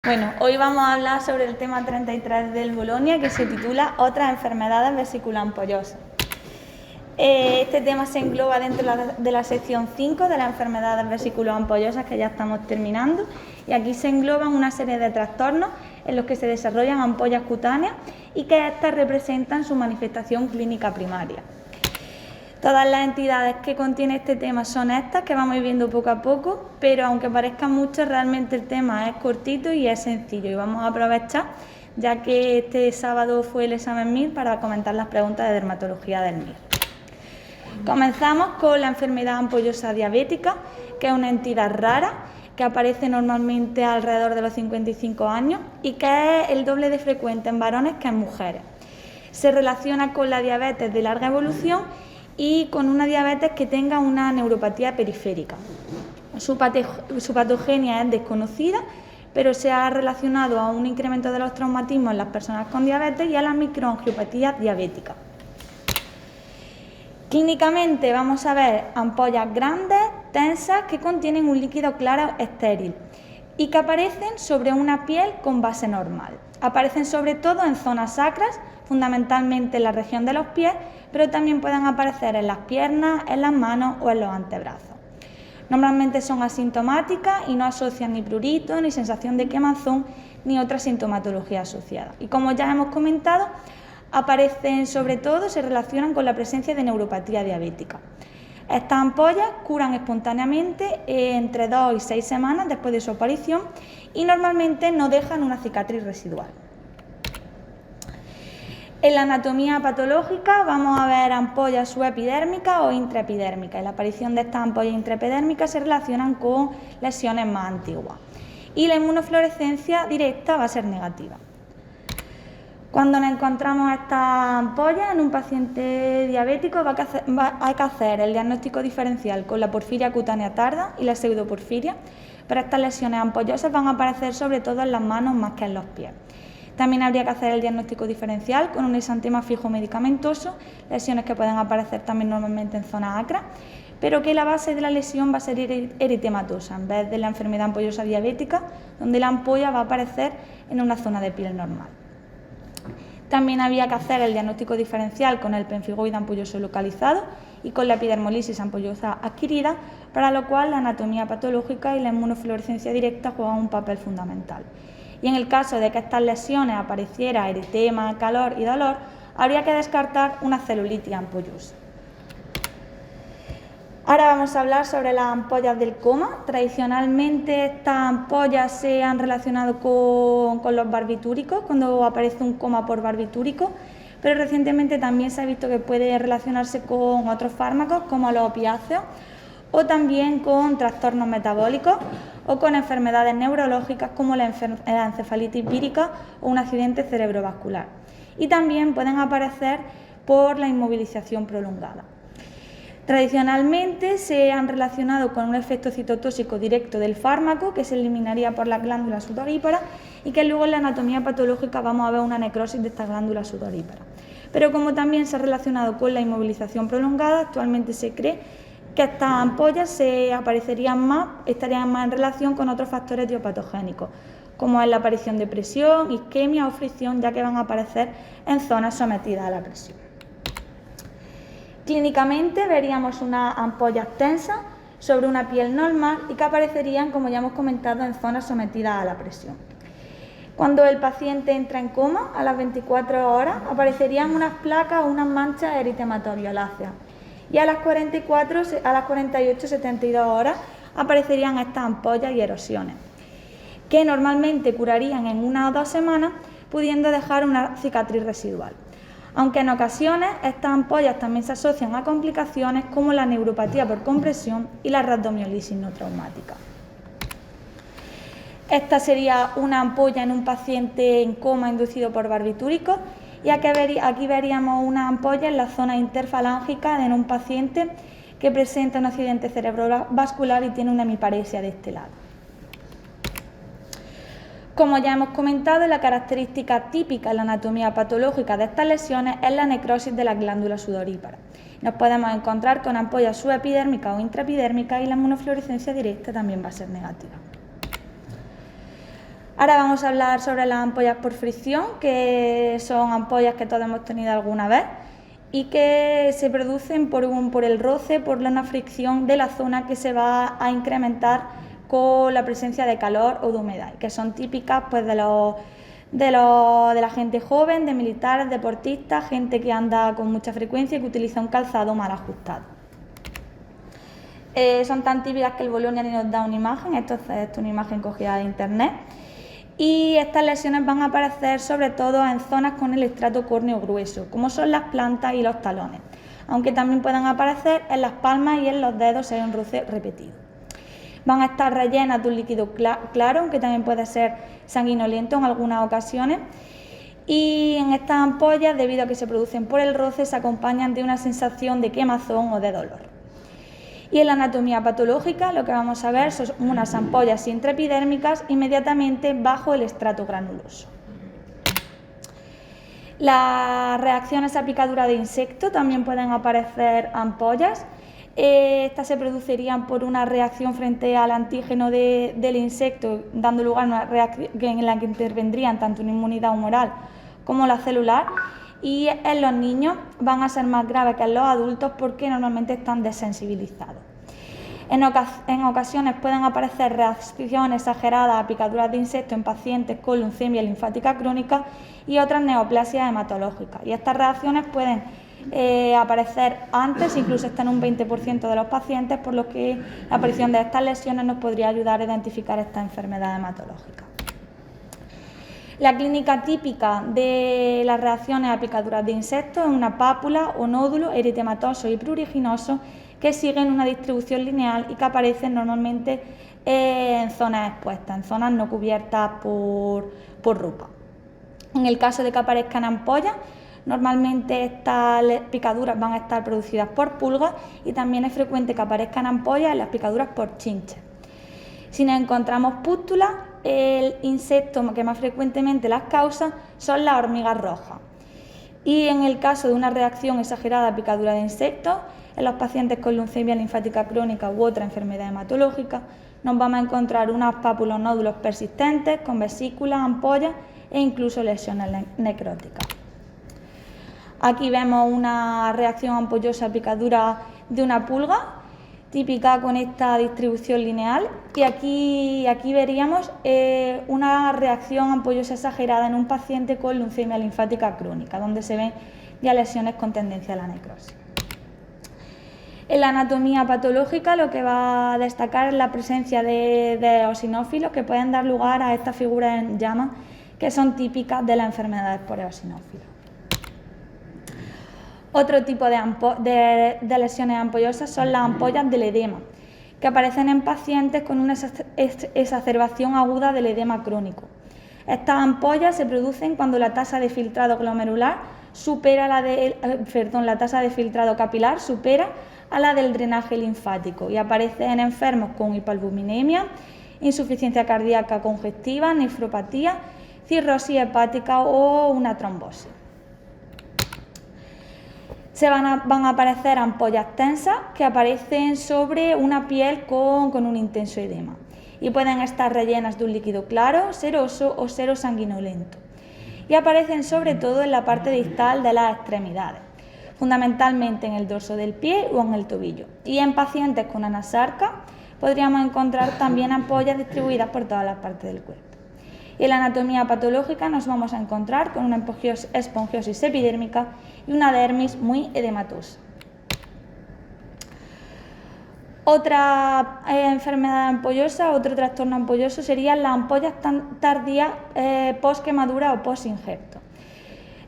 Bueno, hoy vamos a hablar sobre el tema 33 del Bolonia, que se titula Otras enfermedades vesiculoampollosas. Este tema se engloba dentro de la sección 5 de las enfermedades vesiculoampollosas, que ya estamos terminando, y aquí se engloban una serie de trastornos en los que se desarrollan ampollas cutáneas y que éstas representan su manifestación clínica primaria. Todas las entidades que contiene este tema son estas, que vamos a ir viendo poco a poco, pero aunque parezca mucho, realmente el tema es cortito y es sencillo. Y vamos a aprovechar, ya que este sábado fue el examen MIR, para comentar las preguntas de dermatología del MIR. Comenzamos con la enfermedad ampollosa diabética, que es una entidad rara, que aparece normalmente alrededor de los 55 años y que es el doble de frecuente en varones que en mujeres. Se relaciona con la diabetes de larga evolución y con una diabetes que tenga una neuropatía periférica. Su patogenia es desconocida, pero se ha relacionado a un incremento de los traumatismos en las personas con diabetes y a las microangiopatías diabéticas. Clínicamente vamos a ver ampollas grandes, tensas, que contienen un líquido claro estéril y que aparecen sobre una piel con base normal. Aparecen sobre todo en zonas sacras, fundamentalmente en la región de los pies, pero también pueden aparecer en las piernas, en las manos o en los antebrazos. Normalmente son asintomáticas y no asocian ni prurito, ni sensación de quemazón, ni otra sintomatología asociada. Y como ya hemos comentado, aparecen sobre todo, se relacionan con la presencia de neuropatía diabética. Estas ampollas curan espontáneamente entre 2 y 6 semanas después de su aparición y normalmente no dejan una cicatriz residual. En la anatomía patológica vamos a ver ampollas subepidérmicas o intraepidérmicas. La aparición de estas ampollas intraepidérmicas se relacionan con lesiones más antiguas y la inmunofluorescencia directa va a ser negativa. Cuando nos encontramos estas ampollas en un paciente diabético hay que hacer el diagnóstico diferencial con la porfiria cutánea tarda y la pseudoporfiria, pero estas lesiones ampollosas van a aparecer sobre todo en las manos más que en los pies. También habría que hacer el diagnóstico diferencial con un exantema fijo medicamentoso, lesiones que pueden aparecer también normalmente en zonas acras, pero que la base de la lesión va a ser eritematosa, en vez de la enfermedad ampollosa diabética, donde la ampolla va a aparecer en una zona de piel normal. También había que hacer el diagnóstico diferencial con el pemfigoide ampolloso localizado y con la epidermolisis ampollosa adquirida, para lo cual la anatomía patológica y la inmunofluorescencia directa juegan un papel fundamental. Y en el caso de que estas lesiones apareciera eritema, calor y dolor, habría que descartar una celulitis ampollosa. Ahora vamos a hablar sobre las ampollas del coma. Tradicionalmente estas ampollas se han relacionado con los barbitúricos, cuando aparece un coma por barbitúrico, pero recientemente también se ha visto que puede relacionarse con otros fármacos como los opiáceos o también con trastornos metabólicos o con enfermedades neurológicas como la encefalitis vírica o un accidente cerebrovascular. Y también pueden aparecer por la inmovilización prolongada. Tradicionalmente se han relacionado con un efecto citotóxico directo del fármaco que se eliminaría por las glándulas sudoríparas y que luego en la anatomía patológica vamos a ver una necrosis de estas glándulas sudoríparas. Pero como también se ha relacionado con la inmovilización prolongada, actualmente se cree que estas ampollas estarían más en relación con otros factores etiopatogénicos, como es la aparición de presión, isquemia o fricción, ya que van a aparecer en zonas sometidas a la presión. Clínicamente veríamos unas ampollas tensas sobre una piel normal y que aparecerían, como ya hemos comentado, en zonas sometidas a la presión. Cuando el paciente entra en coma, a las 24 horas aparecerían unas placas o unas manchas eritematoviolaceas y a las 48-72 horas aparecerían estas ampollas y erosiones, que normalmente curarían en 1 o 2 semanas, pudiendo dejar una cicatriz residual. Aunque en ocasiones estas ampollas también se asocian a complicaciones como la neuropatía por compresión y la rhabdomiolisis no traumática. Esta sería una ampolla en un paciente en coma inducido por barbitúricos y aquí veríamos una ampolla en la zona interfalángica en un paciente que presenta un accidente cerebrovascular y tiene una hemiparesia de este lado. Como ya hemos comentado, la característica típica en la anatomía patológica de estas lesiones es la necrosis de las glándulas sudoríparas. Nos podemos encontrar con ampollas subepidérmicas o intraepidérmicas y la inmunofluorescencia directa también va a ser negativa. Ahora vamos a hablar sobre las ampollas por fricción, que son ampollas que todos hemos tenido alguna vez y que se producen por el roce, por una fricción de la zona que se va a incrementar con la presencia de calor o de humedad, que son típicas pues, de la gente joven, de militares, deportistas, gente que anda con mucha frecuencia y que utiliza un calzado mal ajustado. Son tan típicas que el Bolonia nos da una imagen, esto es una imagen cogida de internet, y estas lesiones van a aparecer sobre todo en zonas con el estrato córneo grueso, como son las plantas y los talones, aunque también pueden aparecer en las palmas y en los dedos si hay un roce repetido. Van a estar rellenas de un líquido claro, aunque también puede ser sanguinolento en algunas ocasiones, y en estas ampollas, debido a que se producen por el roce, se acompañan de una sensación de quemazón o de dolor. Y en la anatomía patológica lo que vamos a ver son unas ampollas intraepidérmicas inmediatamente bajo el estrato granuloso. Las reacciones a picadura de insecto también pueden aparecer ampollas. Estas se producirían por una reacción frente al antígeno del insecto, dando lugar a una reacción en la que intervendrían tanto una inmunidad humoral como la celular, y en los niños van a ser más graves que en los adultos porque normalmente están desensibilizados. En ocasiones pueden aparecer reacciones exageradas a picaduras de insectos en pacientes con leucemia linfática crónica y otras neoplasias hematológicas, y estas reacciones pueden aparecer antes, incluso hasta en un 20% de los pacientes, por lo que la aparición de estas lesiones nos podría ayudar a identificar esta enfermedad hematológica. La clínica típica de las reacciones a picaduras de insectos es una pápula o nódulo eritematoso y pruriginoso que siguen una distribución lineal y que aparecen normalmente en zonas expuestas, en zonas no cubiertas por ropa. En el caso de que aparezcan ampollas, normalmente estas picaduras van a estar producidas por pulgas, y también es frecuente que aparezcan ampollas en las picaduras por chinches. Si nos encontramos pústulas, el insecto que más frecuentemente las causa son las hormigas rojas. Y en el caso de una reacción exagerada a picadura de insectos, en los pacientes con leucemia linfática crónica u otra enfermedad hematológica, nos vamos a encontrar unas pápulas o nódulos persistentes con vesículas, ampollas e incluso lesiones necróticas. Aquí vemos una reacción ampollosa a picadura de una pulga, típica con esta distribución lineal, y aquí veríamos una reacción ampollosa exagerada en un paciente con leucemia linfática crónica, donde se ven ya lesiones con tendencia a la necrosis. En la anatomía patológica lo que va a destacar es la presencia de eosinófilos que pueden dar lugar a estas figuras en llamas que son típicas de las enfermedades por eosinófilos. Otro tipo de lesiones ampollosas son las ampollas del edema, que aparecen en pacientes con una exacerbación aguda del edema crónico. Estas ampollas se producen cuando la tasa de filtrado glomerular supera la tasa de filtrado capilar supera a la del drenaje linfático, y aparecen en enfermos con hipoalbuminemia, insuficiencia cardíaca congestiva, nefropatía, cirrosis hepática o una trombosis. Van a aparecer ampollas tensas que aparecen sobre una piel con un intenso edema, y pueden estar rellenas de un líquido claro, seroso o serosanguinolento, y aparecen sobre todo en la parte distal de las extremidades, fundamentalmente en el dorso del pie o en el tobillo, y en pacientes con anasarca podríamos encontrar también ampollas distribuidas por todas las partes del cuerpo. Y en la anatomía patológica nos vamos a encontrar con una esponjosis epidérmica y una dermis muy edematosa. Otra enfermedad ampollosa, otro trastorno ampolloso serían las ampollas tardías post-quemadura o post-injerto.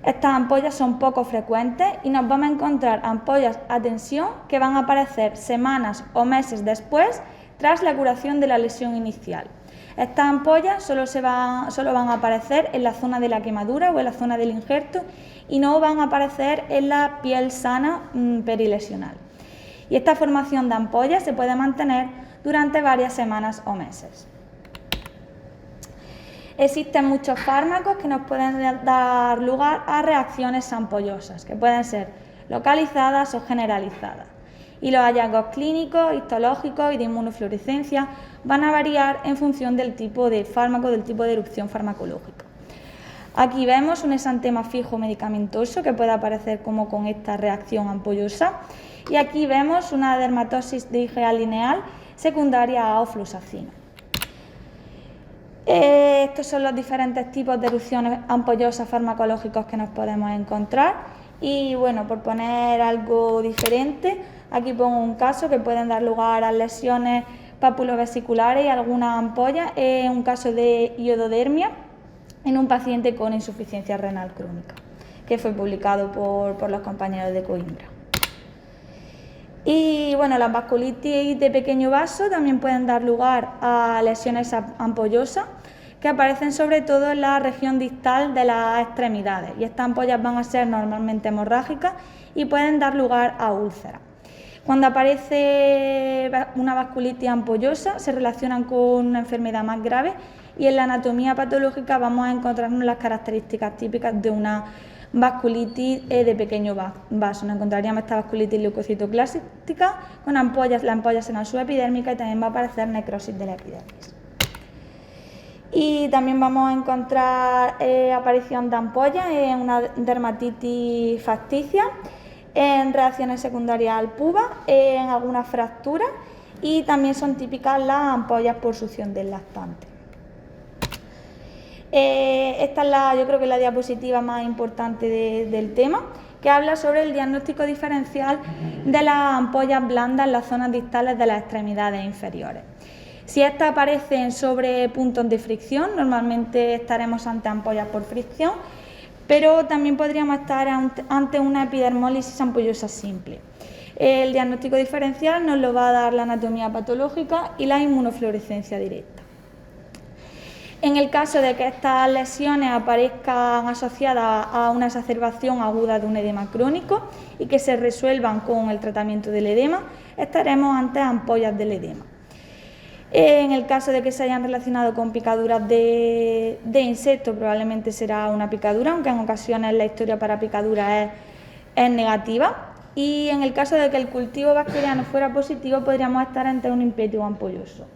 Estas ampollas son poco frecuentes y nos vamos a encontrar ampollas a tensión que van a aparecer semanas o meses después tras la curación de la lesión inicial. Estas ampollas solo van a aparecer en la zona de la quemadura o en la zona del injerto y no van a aparecer en la piel sana perilesional. Y esta formación de ampollas se puede mantener durante varias semanas o meses. Existen muchos fármacos que nos pueden dar lugar a reacciones ampollosas, que pueden ser localizadas o generalizadas. y los hallazgos clínicos, histológicos y de inmunofluorescencia van a variar en función del tipo de fármaco, del tipo de erupción farmacológica. Aquí vemos un exantema fijo medicamentoso que puede aparecer como con esta reacción ampollosa y aquí vemos una dermatosis de IgA lineal secundaria a ofloxacina. Estos son los diferentes tipos de erupciones ampollosas farmacológicos que nos podemos encontrar y bueno, por poner algo diferente, aquí pongo un caso que pueden dar lugar a lesiones papulovesiculares y algunas ampollas, un caso de iododermia en un paciente con insuficiencia renal crónica, que fue publicado por los compañeros de Coimbra. Y bueno, las vasculitis de pequeño vaso también pueden dar lugar a lesiones ampollosas que aparecen sobre todo en la región distal de las extremidades y estas ampollas van a ser normalmente hemorrágicas y pueden dar lugar a úlceras. Cuando aparece una vasculitis ampollosa se relacionan con una enfermedad más grave y en la anatomía patológica vamos a encontrarnos las características típicas de una vasculitis de pequeño vaso. Nos encontraríamos esta vasculitis leucocitoclástica con ampollas, la ampolla será subepidérmica y también va a aparecer necrosis de la epidermis. Y también vamos a encontrar aparición de ampollas en una dermatitis facticia, en reacciones secundarias al puba, en algunas fracturas y también son típicas las ampollas por succión del lactante. Esta es yo creo que es la diapositiva más importante del tema, que habla sobre el diagnóstico diferencial de las ampollas blandas en las zonas distales de las extremidades inferiores. Si estas aparecen sobre puntos de fricción, normalmente estaremos ante ampollas por fricción, pero también podríamos estar ante una epidermólisis ampollosa simple. El diagnóstico diferencial nos lo va a dar la anatomía patológica y la inmunofluorescencia directa. En el caso de que estas lesiones aparezcan asociadas a una exacerbación aguda de un edema crónico y que se resuelvan con el tratamiento del edema, estaremos ante ampollas del edema. En el caso de que se hayan relacionado con picaduras de insectos, probablemente será una picadura, aunque en ocasiones la historia para picaduras es negativa. Y en el caso de que el cultivo bacteriano fuera positivo, podríamos estar ante un impétigo ampolloso.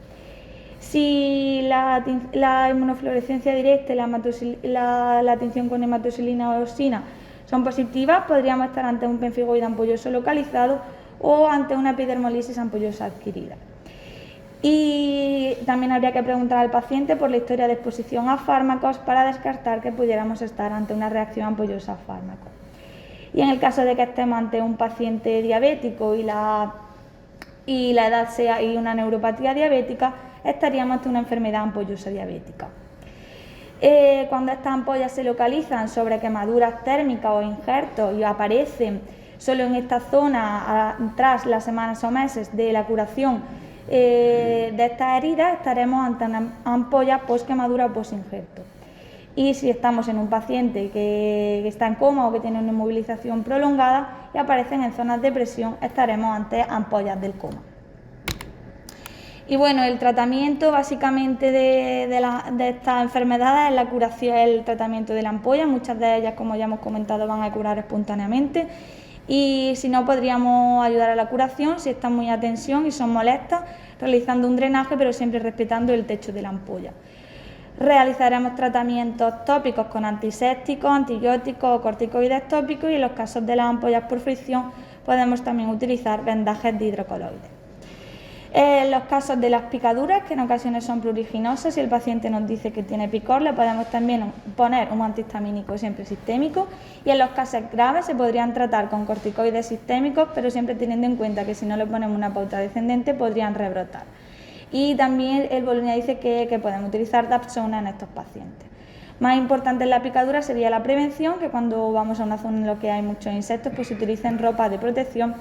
Si la inmunofluorescencia directa y la atención con hematoxilina o eosina son positivas, podríamos estar ante un pemfigoide ampolloso localizado o ante una epidermolisis ampollosa adquirida. Y también habría que preguntar al paciente por la historia de exposición a fármacos para descartar que pudiéramos estar ante una reacción ampollosa a fármacos. Y en el caso de que estemos ante un paciente diabético y la edad sea y una neuropatía diabética, estaríamos ante una enfermedad ampollosa diabética. Cuando estas ampollas se localizan sobre quemaduras térmicas o injertos y aparecen solo en esta zona tras las semanas o meses de la curación de estas heridas, estaremos ante una ampolla post-quemadura o post-injerto. Y si estamos en un paciente que está en coma o que tiene una inmovilización prolongada y aparecen en zonas de presión, estaremos ante ampollas del coma. Y bueno, el tratamiento básicamente de estas enfermedades es la curación, el tratamiento de la ampolla. Muchas de ellas, como ya hemos comentado, van a curar espontáneamente. Y si no, podríamos ayudar a la curación si están muy a tensión y son molestas, realizando un drenaje, pero siempre respetando el techo de la ampolla. Realizaremos tratamientos tópicos con antisépticos, antibióticos o corticoides tópicos y en los casos de las ampollas por fricción podemos también utilizar vendajes de hidrocoloides. En los casos de las picaduras, que en ocasiones son pruriginosas, si el paciente nos dice que tiene picor, le podemos también poner un antihistamínico siempre sistémico y en los casos graves se podrían tratar con corticoides sistémicos, pero siempre teniendo en cuenta que si no le ponemos una pauta descendente podrían rebrotar. Y también el Bolonia dice que podemos utilizar Dapsona en estos pacientes. Más importante en la picadura sería la prevención, que cuando vamos a una zona en la que hay muchos insectos, pues se utilicen ropa de protección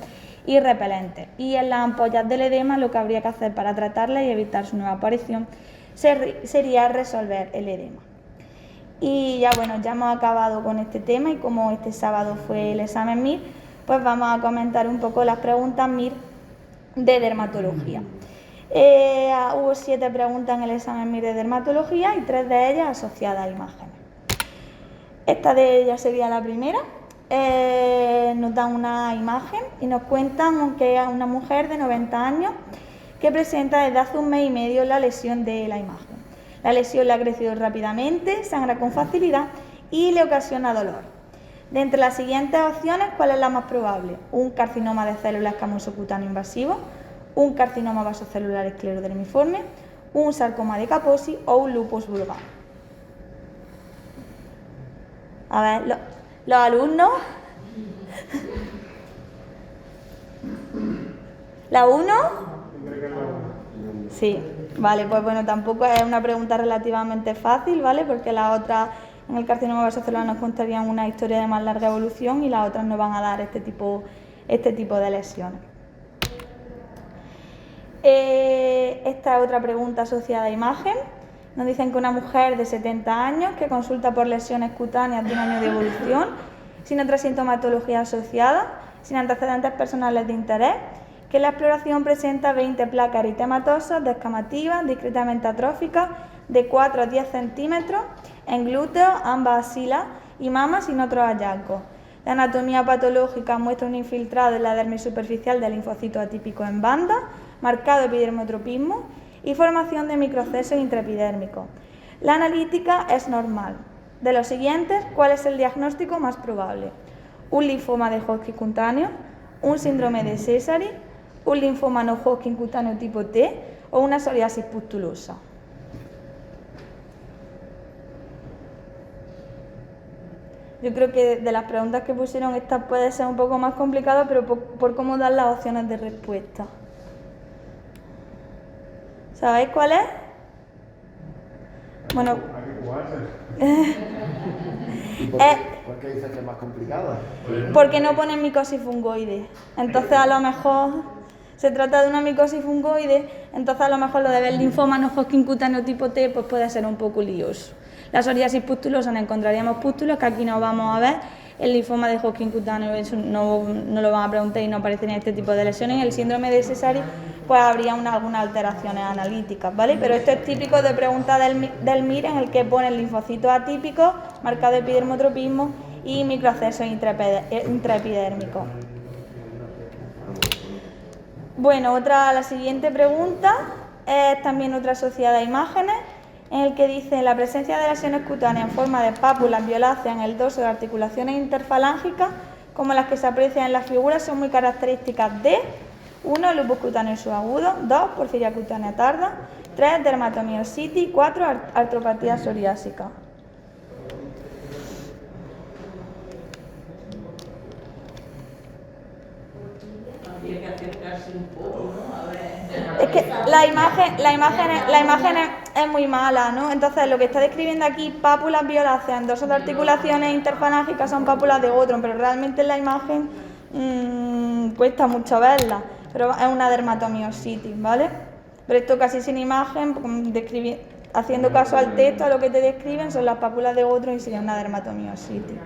y repelentes. Y en las ampollas del edema lo que habría que hacer para tratarla y evitar su nueva aparición sería resolver el edema. Y ya bueno, ya hemos acabado con este tema y como este sábado fue el examen MIR, pues vamos a comentar un poco las preguntas MIR de dermatología. Hubo 7 preguntas en el examen MIR de dermatología y 3 de ellas asociadas a imágenes. Esta de ellas sería la primera. nos dan una imagen y nos cuentan que es una mujer de 90 años que presenta desde hace un mes y medio la lesión de la imagen. La lesión le ha crecido rápidamente, sangra con facilidad y le ocasiona dolor. De entre las siguientes opciones, ¿cuál es la más probable? Un carcinoma de células escamoso cutáneo invasivo, un carcinoma vasocelular esclerodermiforme, un sarcoma de Kaposi o un lupus vulgar. A ver, los alumnos. ¿La 1? Sí, vale, pues bueno, tampoco es una pregunta relativamente fácil, ¿vale? Porque las otras en el carcinoma vasocelular nos contarían una historia de más larga evolución y las otras nos van a dar este tipo de lesiones. Esta es otra pregunta asociada a imagen. Nos dicen que una mujer de 70 años que consulta por lesiones cutáneas de un año de evolución, sin otra sintomatología asociada, sin antecedentes personales de interés, que en la exploración presenta 20 placas eritematosas descamativas, discretamente atróficas, de 4 a 10 centímetros, en glúteos, ambas axilas y mamas sin otros hallazgos. La anatomía patológica muestra un infiltrado en la dermis superficial de linfocitos atípicos en banda, marcado epidermotropismo y formación de microcesos intraepidérmicos. La analítica es normal. De los siguientes, ¿cuál es el diagnóstico más probable? Un linfoma de Hodgkin cutáneo, un síndrome de Sézary, un linfoma no Hodgkin cutáneo tipo T o una psoriasis pustulosa. Yo creo que de las preguntas que pusieron, esta puede ser un poco más complicada, pero por cómo dan las opciones de respuesta. ¿Sabéis cuál es? Bueno. ¿Por qué dices que es más complicada? Porque no ponen micosis fungoide. Entonces a lo mejor se trata de una micosis fungoide, entonces a lo mejor lo de ver linfoma no Hodgkin cutáneo tipo T pues puede ser un poco lioso. La psoriasis pustulosa nos encontraríamos pústulos, que aquí no vamos a ver. El linfoma de Hodgkin cutáneo eso no lo van a preguntar y no aparecería este tipo de lesiones. El síndrome de Sézary pues habría algunas alteraciones analíticas, ¿vale? Pero esto es típico de preguntas del MIR en el que ponen linfocitos atípicos, marcado epidermotropismo y microaccesos intraepidérmicos. Bueno, la siguiente pregunta es también otra asociada a imágenes, en el que dice la presencia de lesiones cutáneas en forma de pápulas violáceas en el dorso de articulaciones interfalángicas, como las que se aprecian en las figuras, son muy características de 1. Lupus cutáneo subagudo, 2. Porfiria cutánea tarda, 3. Dermatomiositis, 4. Artropatía psoriásica. Habría que acercarse un poco, ¿no? A ver. Es que la imagen es muy mala, ¿no? Entonces lo que está describiendo aquí, pápulas violáceas en dorso de articulaciones interfalángicas, son pápulas de Gottron, pero realmente en la imagen cuesta mucho verla, pero es una dermatomiositis, ¿vale? Pero esto casi sin imagen, haciendo caso al texto, a lo que te describen, son las pápulas de Gottron y sería una dermatomiositis.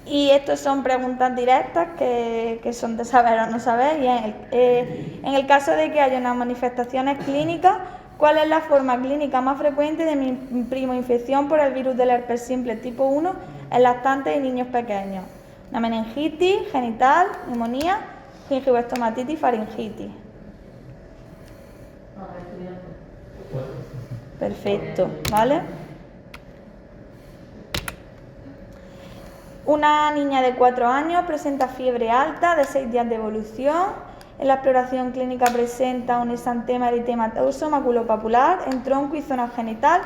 Y estas son preguntas directas que son de saber o no saber. Y en el caso de que haya unas manifestaciones clínicas, ¿cuál es la forma clínica más frecuente de mi primoinfección por el virus del herpes simple tipo 1 en lactantes y niños pequeños? Una meningitis genital, neumonía, gingivoestomatitis, faringitis. Perfecto, ¿vale? Una niña de 4 años presenta fiebre alta de 6 días de evolución. En la exploración clínica presenta un exantema eritematoso maculopapular en tronco y zona genital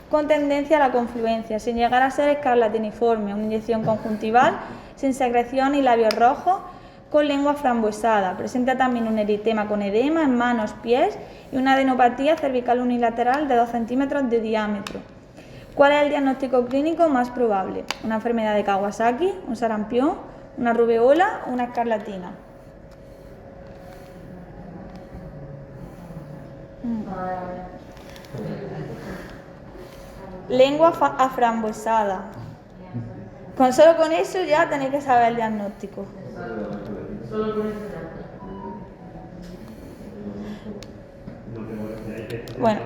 con tendencia a la confluencia, sin llegar a ser escarlatiniforme, una inyección conjuntival, sin secreción y labios rojos, con lengua frambuesada. Presenta también un eritema con edema en manos, pies y una adenopatía cervical unilateral de 2 centímetros de diámetro. ¿Cuál es el diagnóstico clínico más probable? ¿Una enfermedad de Kawasaki, un sarampión, una rubeola o una escarlatina? Lengua aframbuesada. Solo con eso ya tenéis que saber el diagnóstico. Solo con eso. Bueno,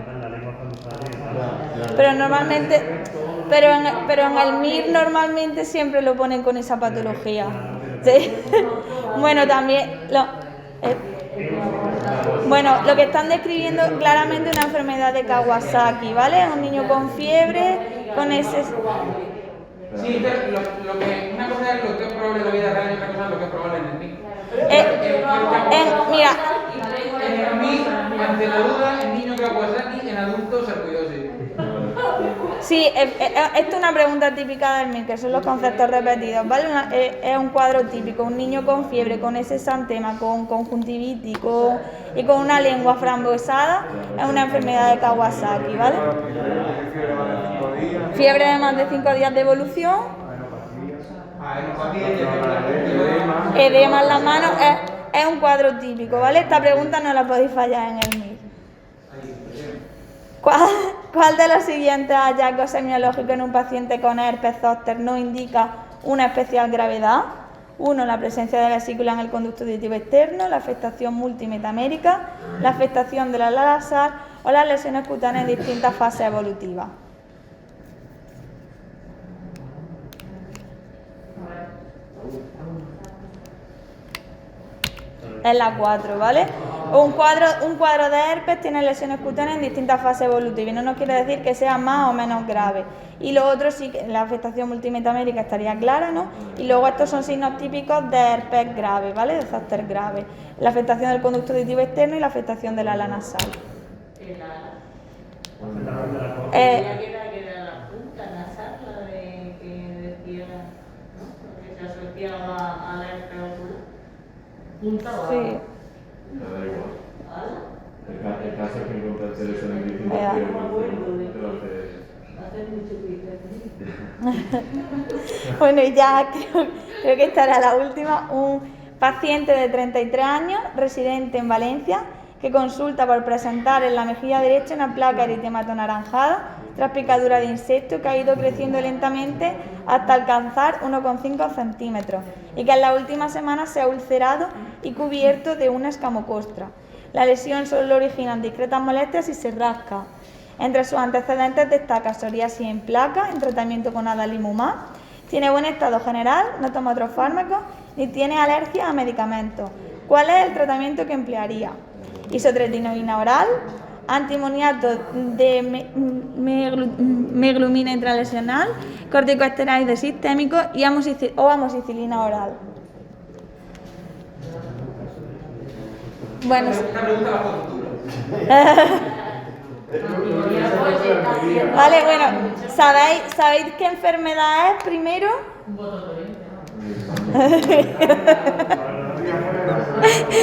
pero normalmente pero en el MIR normalmente siempre lo ponen con esa patología. ¿Sí? Bueno, también lo que están describiendo claramente es una enfermedad de Kawasaki, ¿vale? Un niño con fiebre, con ese... Sí, una cosa es lo que es probable en la vida real y otra cosa es lo que es probable en el MIR. Mira, En el MIR, ante la duda, el niño Kawasaki, en adultos sarcoidosis. sí, esto es una pregunta típica del MIR, que son los conceptos repetidos, ¿vale? Es un cuadro típico, un niño con fiebre, con ese exantema, con conjuntivitis y con una lengua frambuesada, es una enfermedad de Kawasaki, ¿vale? Fiebre de más de 5 días de evolución, edema en las manos, es un cuadro típico, ¿vale? Esta pregunta no la podéis fallar en el MIR. ¿Cuál de los siguientes hallazgos semiológicos en un paciente con herpes zóster no indica una especial gravedad? 1. La presencia de vesícula en el conducto auditivo externo, la afectación multimetamérica, la afectación de la ala nasal o las lesiones cutáneas en distintas fases evolutivas. Es la 4, ¿vale? Un cuadro de herpes tiene lesiones cutáneas en distintas fases evolutivas y no nos quiere decir que sea más o menos grave. Y lo otro sí que la afectación multimetamérica estaría clara, ¿no? Y luego estos son signos típicos de herpes grave, ¿vale? De zóster grave. La afectación del conducto auditivo externo y la afectación del ala nasal. El ala. Que era la punta nasal, la de que decía, ¿no? Que se asociaba a la herpes ocular. Punta o ala. Sí. Da igual. ¿Ala? El caso es que encontraste lesiones en distintos Ya. pies, No me acuerdo de entonces, hace mucho que Bueno, y ya creo que esta era la última. Un paciente de 33 años, residente en Valencia, que consulta por presentar en la mejilla derecha una placa eritemato anaranjada tras picadura de insecto que ha ido creciendo lentamente hasta alcanzar 1,5 centímetros y que en la última semana se ha ulcerado y cubierto de una escamocostra. La lesión solo originan discretas molestias y se rasca. Entre sus antecedentes destaca psoriasis en placa, en tratamiento con adalimumab. Tiene buen estado general, no toma otros fármacos ni tiene alergia a medicamentos. ¿Cuál es el tratamiento que emplearía? Isotretinoína oral, antimoniato de meglumina intralesional, corticosteroides sistémicos y amoxicilina oral. Bueno, Una pregunta para futuro. vale, bueno, ¿sabéis qué enfermedad es primero?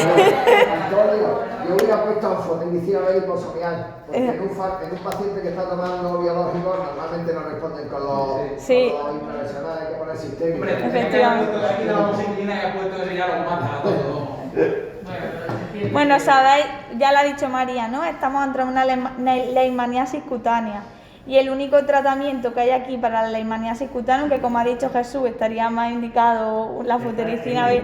Antonio, yo hubiera puesto anfotericina hiposomial, porque en un paciente que está tomando biológicos normalmente no responden con los Sí. internacionales, hay que poner sistémicos. Hombre, Efectivamente. aquí la amoxicilina y ha puesto eso ya lo mata a todo. Bueno, sabéis, ya lo ha dicho María, ¿no? Estamos ante una leishmaniasis cutánea. Y el único tratamiento que hay aquí para la leishmaniasis cutánea, que como ha dicho Jesús, estaría más indicado la futericina. Es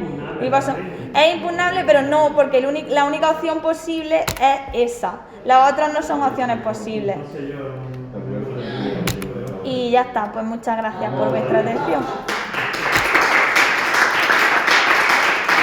impugnable, pero no, porque la única opción posible es esa. Las otras no son opciones posibles. Y ya está, pues muchas gracias por vuestra atención.